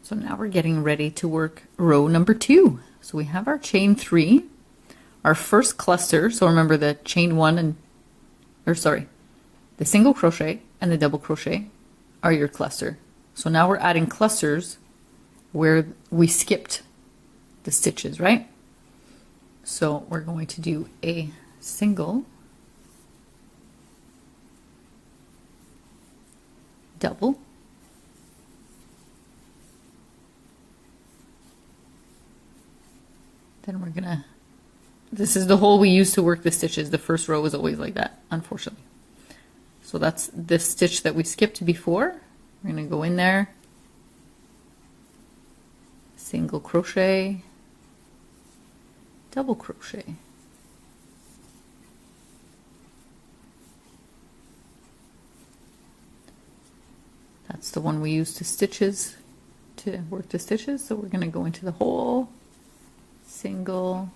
So now we're getting ready to work row number 2. So we have our chain 3, our first cluster. So remember the chain 1 the single crochet and the double crochet are your cluster. So now we're adding clusters where we skipped the stitches, right? So we're going to do a single, double, then we're gonna, this is the hole we use to work the stitches. The first row is always like that, unfortunately. So that's this stitch that we skipped before. We're gonna go in there, single crochet, double crochet, that's the one we use to work the stitches. So we're going to go into the hole, single,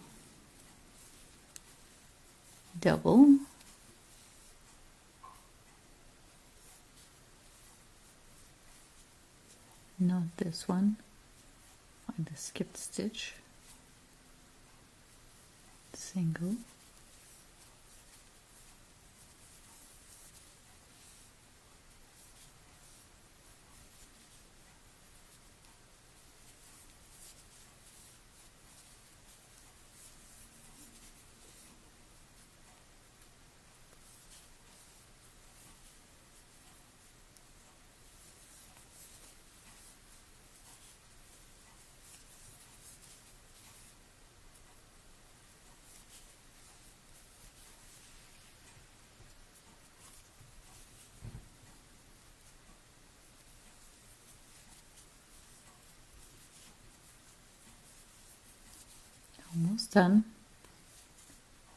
double, not this one, find the skipped stitch, single, almost done.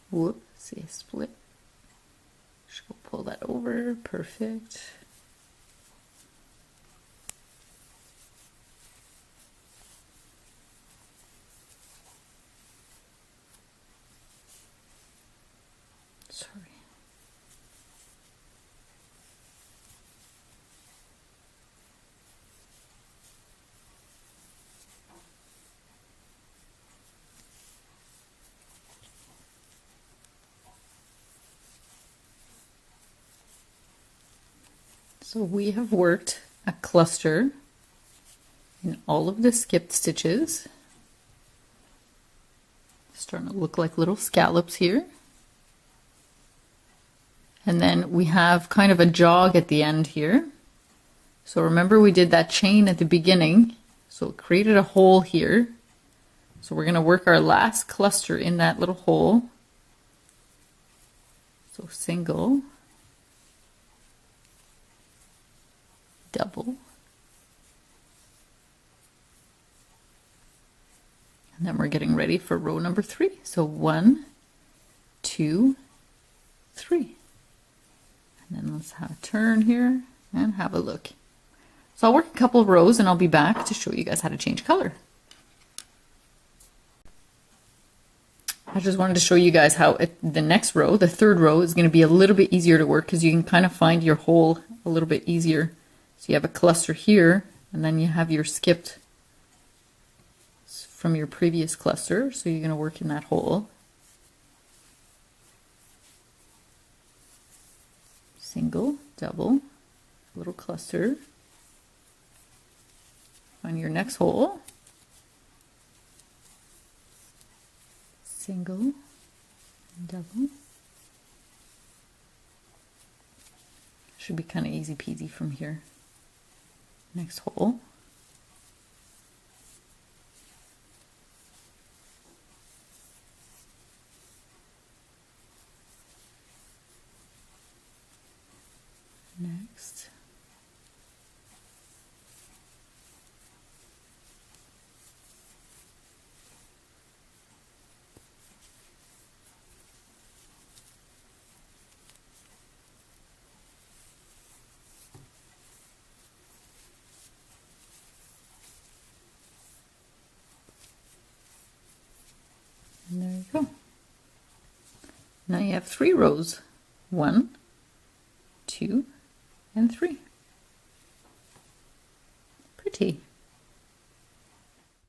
Whoops, see a split. Just go pull that over, perfect. Sorry. So we have worked a cluster in all of the skipped stitches. Starting to look like little scallops here. And then we have kind of a jog at the end here. So remember we did that chain at the beginning. So it created a hole here. So we're going to work our last cluster in that little hole. So single, double, and then we're getting ready for row number 3. So 1, 2, 3, and then let's have a turn here and have a look. So I'll work a couple of rows and I'll be back to show you guys how to change color. I just wanted to show you guys how the next row, the third row, is going to be a little bit easier to work because you can kind of find your hole a little bit easier. So you have a cluster here, and then you have your skipped from your previous cluster. So you're going to work in that hole. Single, double, little cluster. Find your next hole. Single, double. Should be kind of easy peasy from here. Next hole. Next. And there you go. Now you have 3 rows. 1, 2, and 3. Pretty.